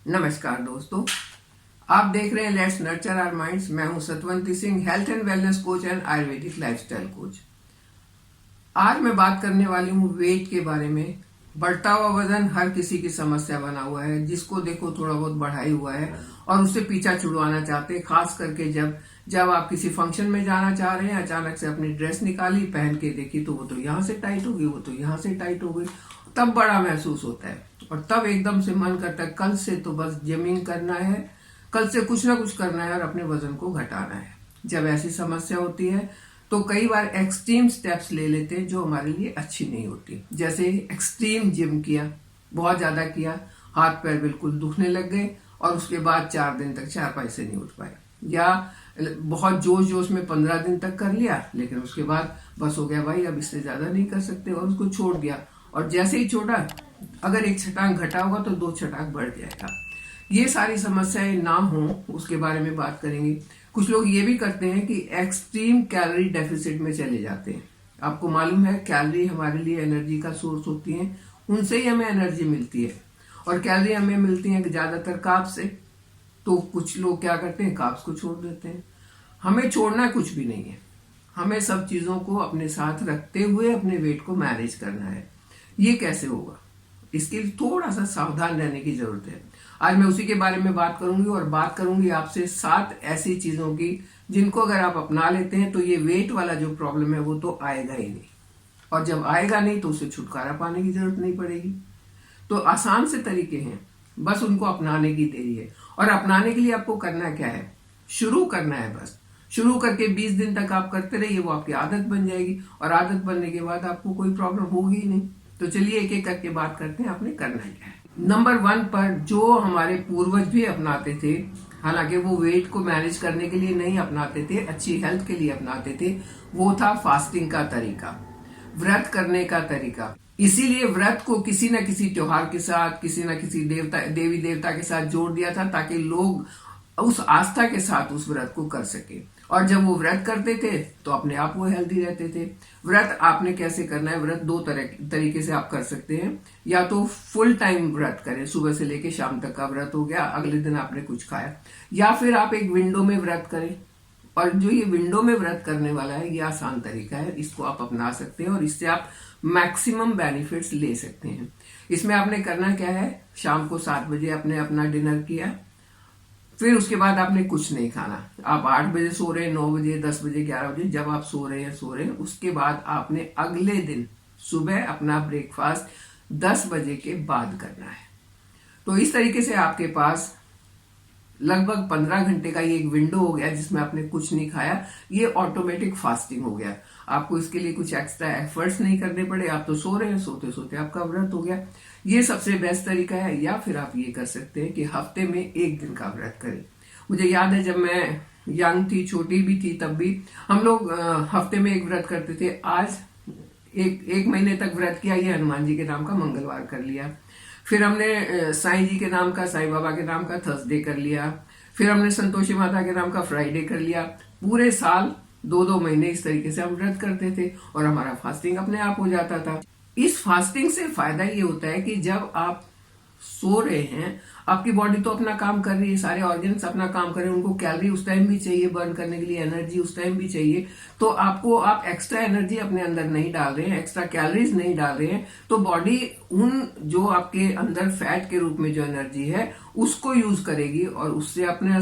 नमस्कार दोस्तों, आप देख रहे हैं लेट्स नर्चर आवर माइंड्स। मैं हूं Satwanti Singh, health and wellness coach and Ayurvedic lifestyle coach. आज मैं बात करने वाली हूं वेट के बारे में। बढ़ता हुआ वजन हर किसी की समस्या बना हुआ है, जिसको देखो थोड़ा बहुत बढ़ा ही हुआ है और उससे पीछा छुड़वाना चाहते हैं। खास करके जब आप किसी फंक्शन में जाना चाह रहे हैं, अचानक से अपनी ड्रेस निकाली, पहन के देखी तो वो तो यहाँ से टाइट हो गई, वो तो यहाँ से टाइट हो गई, तब बड़ा महसूस होता है और तब एकदम से मन करता है कल से तो बस जिमिंग करना है, कल से कुछ ना कुछ करना है और अपने वजन को घटाना है। जब ऐसी समस्या होती है तो कई बार एक्सट्रीम स्टेप्स ले लेते हैं जो हमारे लिए अच्छी नहीं होती। जैसे एक्सट्रीम जिम किया, बहुत ज्यादा किया, हाथ पैर बिल्कुल दुखने लग गए और उसके बाद 4 दिन तक चारपाई से नहीं उठ पाए, या बहुत जोश जोश में 15 दिन तक कर लिया, लेकिन उसके बाद बस हो गया भाई अब इससे ज्यादा नहीं कर सकते और उसको छोड़ दिया। और जैसे ही छोड़ा, अगर एक छटांग घटा होगा तो 2 छटांग बढ़ जाएगा। ये सारी समस्याएं ना हो उसके बारे में बात करेंगे। कुछ लोग ये भी करते हैं कि एक्सट्रीम कैलोरी डेफिसिट में चले जाते हैं। आपको मालूम है कैलोरी हमारे लिए एनर्जी का सोर्स होती है, उनसे ही हमें एनर्जी मिलती है और कैलोरी हमें मिलती है ज्यादातर कार्ब्स से। तो कुछ लोग क्या करते हैं, कार्ब्स को छोड़ देते हैं। हमें छोड़ना कुछ भी नहीं है, हमें सब चीजों को अपने साथ रखते हुए अपने वेट को मैनेज करना है। ये कैसे होगा, इसके लिए थोड़ा सा सावधान रहने की जरूरत है। आज मैं उसी के बारे में बात करूंगी और बात करूंगी आपसे 7 ऐसी चीजों की जिनको अगर आप अपना लेते हैं तो ये वेट वाला जो प्रॉब्लम है वो तो आएगा ही नहीं, और जब आएगा नहीं तो उसे छुटकारा पाने की जरूरत नहीं पड़ेगी। तो आसान से तरीके हैं, बस उनको अपनाने की देरी है। और अपनाने के लिए आपको करना क्या है, शुरू करना है। बस शुरू करके 20 दिन तक आप करते रहिए, वो आपकी आदत बन जाएगी और आदत बनने के बाद आपको कोई प्रॉब्लम होगी ही नहीं। तो चलिए एक एक करके बात करते हैं आपने करना क्या है। नंबर 1 पर जो हमारे पूर्वज भी अपनाते थे, हालांकि वो वेट को मैनेज करने के लिए नहीं अपनाते थे, अच्छी हेल्थ के लिए अपनाते थे, वो था फास्टिंग का तरीका, व्रत करने का तरीका। इसीलिए व्रत को किसी न किसी त्योहार के साथ, किसी न किसी देवी देवता के साथ जोड़ दिया था ताकि लोग उस आस्था के साथ उस व्रत को कर सके। और जब वो व्रत करते थे तो अपने आप वो हेल्दी रहते थे। व्रत आपने कैसे करना है, व्रत 2 तरीके से आप कर सकते हैं। या तो फुल टाइम व्रत करें, सुबह से लेके शाम तक का व्रत हो गया, अगले दिन आपने कुछ खाया, या फिर आप एक विंडो में व्रत करें। और जो ये विंडो में व्रत करने वाला है, ये आसान तरीका है, इसको आप अपना सकते हैं और इससे आप मैक्सिमम बेनिफिट्स ले सकते हैं। इसमें आपने करना क्या है, शाम को 7 बजे आपने अपना डिनर किया, फिर उसके बाद आपने कुछ नहीं खाना। आप 8 बजे सो रहे हैं, 9 बजे, 10 बजे, 11 बजे, जब आप सो रहे हैं, उसके बाद आपने अगले दिन सुबह अपना ब्रेकफास्ट 10 बजे के बाद करना है। तो इस तरीके से आपके पास लगभग 15 घंटे का ये एक विंडो हो गया जिसमें आपने कुछ नहीं खाया। ये ऑटोमेटिक फास्टिंग हो गया, आपको इसके लिए कुछ एक्स्ट्रा एफर्ट्स नहीं करने पड़े, आप तो सो रहे हैं, सोते सोते आपका व्रत हो गया। ये सबसे बेस्ट तरीका है। या फिर आप ये कर सकते हैं कि हफ्ते में 1 दिन का व्रत करें। मुझे याद है जब मैं यंग थी, छोटी भी थी, तब भी हम लोग हफ्ते में 1 व्रत करते थे। आज एक महीने तक व्रत किया, ये हनुमान जी के नाम का मंगलवार कर लिया। फिर हमने साईं जी के नाम का, साईं बाबा के नाम का थर्सडे कर लिया। फिर हमने संतोषी माता के नाम का फ्राइडे कर लिया। पूरे साल 2-2 महीने इस तरीके से हम व्रत करते थे और हमारा फास्टिंग अपने आप हो जाता था। इस फास्टिंग से फायदा ये होता है कि जब आप सो रहे हैं, आपकी बॉडी तो अपना काम कर रही है, सारे ऑर्गन्स अपना काम कर रहे हैं, उनको कैलोरी उस टाइम भी चाहिए बर्न करने के लिए, एनर्जी उस टाइम भी चाहिए। तो आप एक्स्ट्रा एनर्जी अपने अंदर नहीं डाल रहे हैं, एक्स्ट्रा कैलोरीज नहीं डाल रहे हैं, तो बॉडी उन जो आपके अंदर फैट के रूप में जो एनर्जी है उसको यूज करेगी और उससे अपने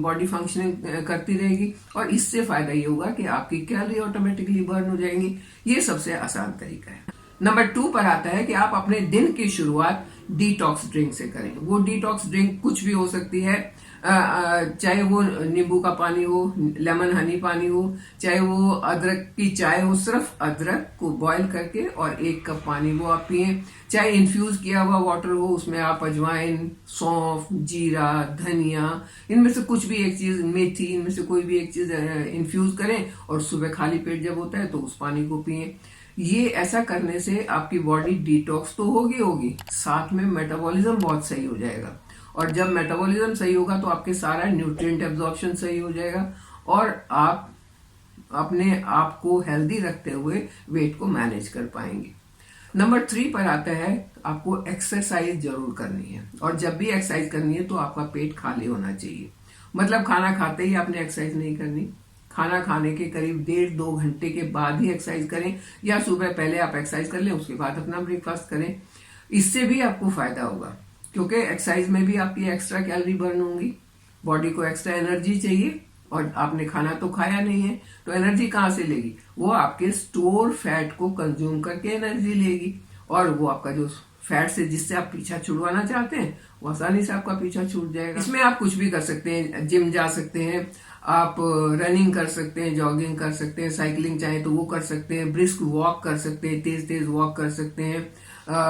बॉडी फंक्शनिंग करती रहेगी। और इससे फायदा ये होगा कि आपकी कैलोरी ऑटोमेटिकली बर्न हो जाएंगी। ये सबसे आसान तरीका है। नंबर 2 पर आता है कि आप अपने दिन की शुरुआत डिटॉक्स ड्रिंक से करें। वो डिटॉक्स ड्रिंक कुछ भी हो सकती है, चाहे वो नींबू का पानी हो, लेमन हनी पानी हो, चाहे वो अदरक की चाय हो, सिर्फ अदरक को बॉईल करके और 1 कप पानी वो आप पिए। चाहे इन्फ्यूज किया हुआ वाटर हो, उसमें आप अजवाइन, सौंफ, जीरा, धनिया, इनमें से कुछ भी एक चीज, मेथी, इनमें से कोई भी एक चीज इन्फ्यूज करें और सुबह खाली पेट जब होता है तो उस पानी को पिए। ये ऐसा करने से आपकी बॉडी डिटॉक्स तो होगी, साथ में मेटाबॉलिज्म बहुत सही हो जाएगा। और जब मेटाबॉलिज्म सही होगा तो आपके सारा न्यूट्रिएंट एब्जॉर्प्शन सही हो जाएगा और आप अपने आप को हेल्दी रखते हुए वेट को मैनेज कर पाएंगे। नंबर 3 पर आता है, आपको एक्सरसाइज जरूर करनी है, और जब भी एक्सरसाइज करनी है तो आपका पेट खाली होना चाहिए। मतलब खाना खाते ही आपने एक्सरसाइज नहीं करनी, खाना खाने के करीब 1.5-2 घंटे के बाद ही एक्सरसाइज करें, या सुबह पहले आप एक्सरसाइज कर लें, उसके बाद अपना ब्रेकफास्ट करें। इससे भी आपको फायदा होगा, क्योंकि एक्सरसाइज में भी आपकी एक्स्ट्रा कैलोरी बर्न होंगी, बॉडी को एक्स्ट्रा एनर्जी चाहिए, और आपने खाना तो खाया नहीं है, तो एनर्जी कहाँ से लेगी? वो आपके स्टोर फैट को कंज्यूम करके एनर्जी लेगी, और वो आपका जो फैट से जिससे आप पीछा छुड़वाना चाहते हैं वो आसानी से आपका पीछा छूट जाएगा। इसमें आप कुछ भी कर सकते हैं, जिम जा सकते हैं, आप रनिंग कर सकते हैं, जॉगिंग कर सकते हैं, साइकिलिंग चाहे तो वो कर सकते हैं, ब्रिस्क वॉक कर सकते हैं, तेज तेज वॉक कर सकते हैं,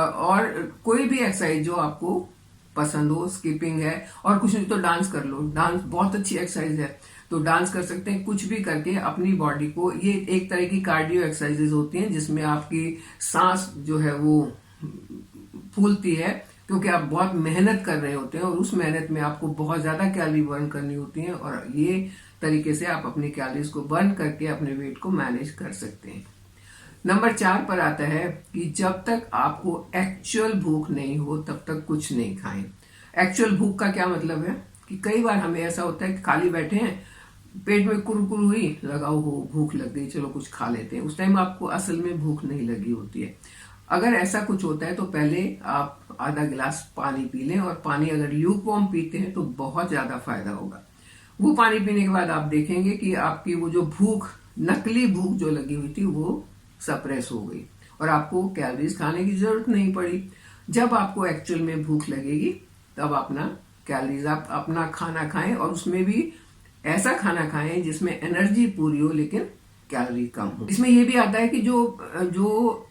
और कोई भी एक्सरसाइज जो आपको पसंद हो, स्किपिंग है, और कुछ नहीं तो डांस कर लो। डांस बहुत अच्छी एक्सरसाइज है, तो डांस कर सकते हैं। कुछ भी करके अपनी बॉडी को, ये एक तरह की कार्डियो एक्सरसाइजेज होती हैं जिसमें आपकी सांस जो है वो फूलती है, क्योंकि आप बहुत मेहनत कर रहे होते हैं, और उस मेहनत में आपको बहुत ज्यादा कैलोरी बर्न करनी होती है, और ये तरीके से आप अपनी कैलोरीज को बर्न करके अपने वेट को मैनेज कर सकते हैं। नंबर 4 पर आता है कि जब तक आपको एक्चुअल भूख नहीं हो तब तक कुछ नहीं खाएं। एक्चुअल भूख का क्या मतलब है कि कई बार हमें ऐसा होता है कि खाली बैठे हैं, पेट में कुरकुर हुई, लगाओ हो भूख लग गई, चलो कुछ खा लेते हैं। उस टाइम आपको असल में भूख नहीं लगी होती है। अगर ऐसा कुछ होता है तो पहले आप आधा गिलास पानी पी लें, और पानी अगर ल्यूक वार्म पीते हैं तो बहुत ज्यादा फायदा होगा। वो पानी पीने के बाद आप देखेंगे कि आपकी वो जो भूख, नकली भूख जो लगी हुई थी, वो सप्रेस हो गई, और आपको कैलोरीज खाने की जरूरत नहीं पड़ी। जब आपको एक्चुअल में भूख लगेगी तब अपना कैलोरीज, आप अपना खाना खाएं, और उसमें भी ऐसा खाना खाएं जिसमें एनर्जी पूरी हो लेकिन कैलोरी कम हो। इसमें यह भी आता है कि जो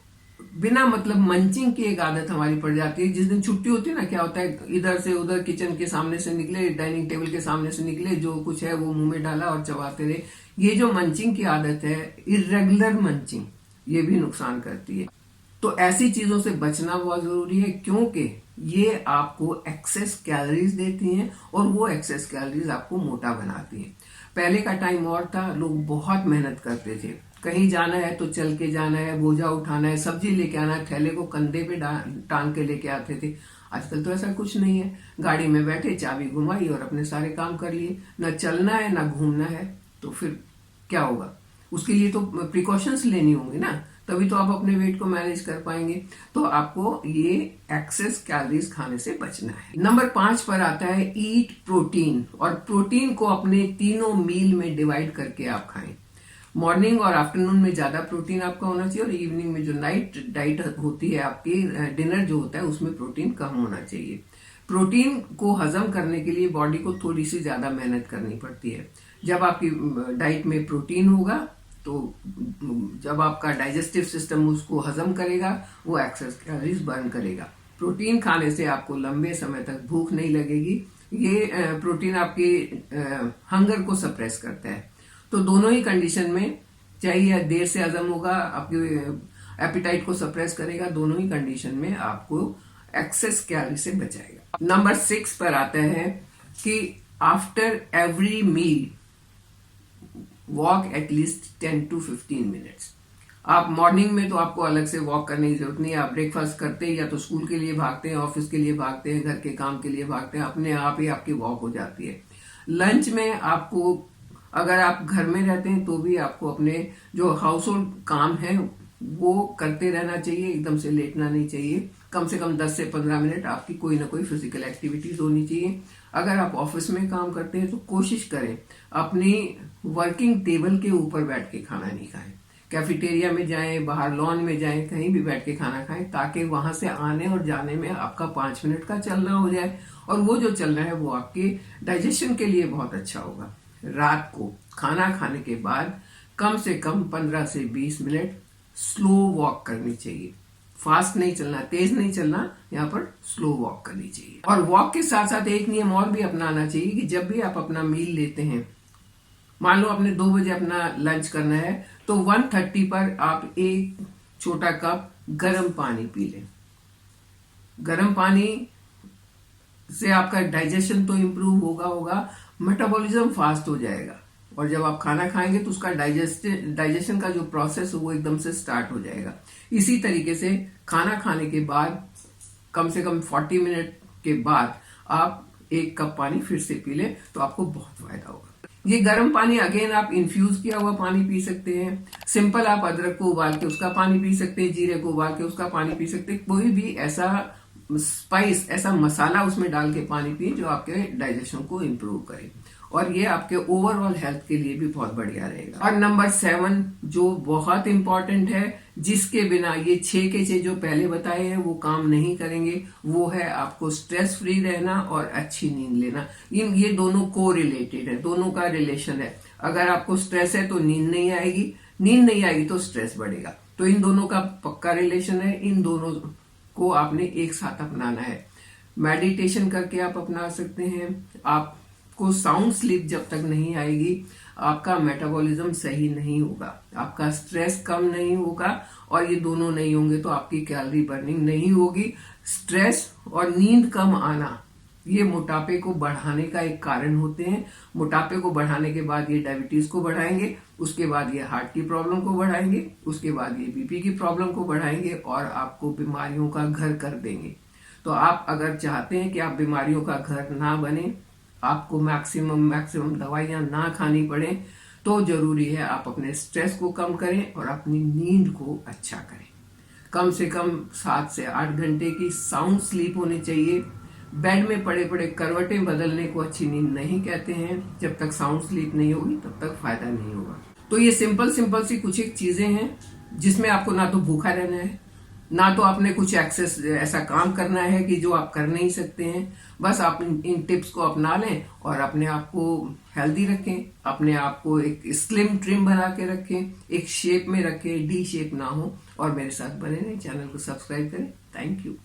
बिना मतलब मंचिंग की एक आदत हमारी पड़ जाती है। जिस दिन छुट्टी होती है ना, क्या होता है, इधर से उधर किचन के सामने से निकले, डाइनिंग टेबल के सामने से निकले, जो कुछ है वो मुंह में डाला और चबाते रहे। ये जो मंचिंग की आदत है, इरेगुलर मंचिंग, ये भी नुकसान करती है। तो ऐसी चीजों से बचना बहुत जरूरी है, क्योंकि ये आपको एक्सेस कैलोरीज देती हैं, और वो एक्सेस कैलोरीज आपको मोटा बनाती हैं। पहले का टाइम और था, लोग बहुत मेहनत करते थे। कहीं जाना है तो चल के जाना है, बोझा उठाना है, सब्जी लेके आना है, थैले को कंधे पे टांग के लेके आते थे। आजकल तो ऐसा कुछ नहीं है, गाड़ी में बैठे, चाबी घुमाई और अपने सारे काम कर लिए। न चलना है न घूमना है, तो फिर क्या होगा? उसके लिए तो प्रिकॉशंस लेनी होंगी ना, तभी तो आप अपने वेट को मैनेज कर पाएंगे। तो आपको ये एक्सेस कैलोरीज खाने से बचना है। नंबर 5 पर आता है ईट प्रोटीन, और प्रोटीन को अपने तीनों मील में डिवाइड करके आप खाएं। मॉर्निंग और आफ्टरनून में ज्यादा प्रोटीन आपका होना चाहिए, और इवनिंग में जो नाइट डाइट होती है आपकी, डिनर जो होता है, उसमें प्रोटीन कम होना चाहिए। प्रोटीन को हजम करने के लिए बॉडी को थोड़ी सी ज्यादा मेहनत करनी पड़ती है। जब आपकी डाइट में प्रोटीन होगा तो जब आपका डाइजेस्टिव सिस्टम उसको हजम करेगा, वो एक्सेस कैलोरीज बर्न करेगा। प्रोटीन खाने से आपको लंबे समय तक भूख नहीं लगेगी। ये प्रोटीन आपकी हंगर को सप्रेस करता है। तो दोनों ही कंडीशन में, चाहे देर से हजम होगा, आपके एपिटाइट को सप्रेस करेगा, दोनों ही कंडीशन में आपको एक्सेस कैलोरी से बचाएगा। नंबर 6 पर आता है कि after every meal walk at least 10 to 15 minutes. आप मॉर्निंग में तो आपको अलग से वॉक करने की जरूरत नहीं है। आप ब्रेकफास्ट करते हैं, या तो स्कूल के लिए भागते हैं, ऑफिस के लिए भागते हैं, घर के काम के लिए भागते हैं, अपने आप ही आपकी वॉक हो जाती है। लंच में आपको, अगर आप घर में रहते हैं तो भी आपको अपने जो हाउस होल्ड काम है वो करते रहना चाहिए, एकदम से लेटना नहीं चाहिए। कम से कम 10 से 15 मिनट आपकी कोई ना कोई फिजिकल एक्टिविटीज होनी चाहिए। अगर आप ऑफिस में काम करते हैं तो कोशिश करें अपनी वर्किंग टेबल के ऊपर बैठ के खाना नहीं खाएं। कैफेटेरिया में जाएं, बाहर लॉन में जाएं, कहीं भी बैठ के खाना खाएं, ताकि वहां से आने और जाने में आपका 5 मिनट का चलना हो जाए, और वो जो चलना है वो आपके डाइजेशन के लिए बहुत अच्छा होगा। रात को खाना खाने के बाद कम से कम 15 से 20 मिनट स्लो वॉक करनी चाहिए। फास्ट नहीं चलना, तेज नहीं चलना, यहाँ पर स्लो वॉक करनी चाहिए। और वॉक के साथ साथ एक नियम और भी अपनाना चाहिए कि जब भी आप अपना मील लेते हैं, मान लो आपने 2 बजे अपना लंच करना है, तो 1:30 पर आप एक छोटा कप गर्म पानी पी लें। गर्म पानी से आपका डाइजेशन तो इम्प्रूव होगा, मेटाबॉलिज्म फास्ट हो जाएगा, और जब आप खाना खाएंगे तो उसका डाइजेशन का जो प्रोसेस है वो एकदम से स्टार्ट हो जाएगा। इसी तरीके से खाना खाने के बाद कम से कम 40 मिनट के बाद आप 1 कप पानी फिर से पी लें तो आपको बहुत फायदा होगा। ये गर्म पानी अगेन आप इन्फ्यूज किया हुआ पानी पी सकते हैं। सिंपल आप अदरक को उबाल के उसका पानी पी सकते हैं, जीरे को उबाल के उसका पानी पी सकते हैं। कोई भी ऐसा स्पाइस, ऐसा मसाला उसमें डाल के पानी पिए जो आपके डाइजेशन को इम्प्रूव करे, और ये आपके ओवरऑल हेल्थ के लिए भी बहुत बढ़िया रहेगा। और नंबर 7 जो बहुत इंपॉर्टेंट है, जिसके बिना ये 6 के 6 जो पहले बताए हैं वो काम नहीं करेंगे, वो है आपको स्ट्रेस फ्री रहना और अच्छी नींद लेना। ये दोनों को रिलेटेड है, दोनों का रिलेशन है। अगर आपको स्ट्रेस है तो नींद नहीं आएगी, नींद नहीं आएगी तो स्ट्रेस बढ़ेगा। तो इन दोनों का पक्का रिलेशन है, इन दोनों को आपने एक साथ अपनाना है। मेडिटेशन करके आप अपना सकते हैं। आपको साउंड स्लीप जब तक नहीं आएगी, आपका मेटाबॉलिज्म सही नहीं होगा, आपका स्ट्रेस कम नहीं होगा, और ये दोनों नहीं होंगे तो आपकी कैलोरी बर्निंग नहीं होगी। स्ट्रेस और नींद कम आना ये मोटापे को बढ़ाने का एक कारण होते हैं। मोटापे को बढ़ाने के बाद ये डायबिटीज को बढ़ाएंगे, उसके बाद ये हार्ट की प्रॉब्लम को बढ़ाएंगे, उसके बाद ये बीपी की प्रॉब्लम को बढ़ाएंगे और आपको बीमारियों का घर कर देंगे। तो आप अगर चाहते हैं कि आप बीमारियों का घर ना बने, आपको मैक्सिमम दवाइयां ना खानी पड़े, तो जरूरी है आप अपने स्ट्रेस को कम करें और अपनी नींद को अच्छा करें। कम से कम 7 से 8 घंटे की साउंड स्लीप होनी चाहिए। बेड में पड़े पड़े करवटें बदलने को अच्छी नींद नहीं कहते हैं। जब तक साउंड स्लीप नहीं होगी तब तक फायदा नहीं होगा। तो ये सिंपल सी कुछ एक चीजें हैं जिसमें आपको ना तो भूखा रहना है, ना तो आपने कुछ ऐसा काम करना है कि जो आप कर नहीं सकते हैं। बस आप इन टिप्स को अपना लें और अपने आप को हेल्दी रखें, अपने आप को एक स्लिम ट्रिम बना के रखें, एक शेप में रखें, डी शेप ना हो, और मेरे साथ बने रहें। चैनल को सब्सक्राइब करें। Thank you.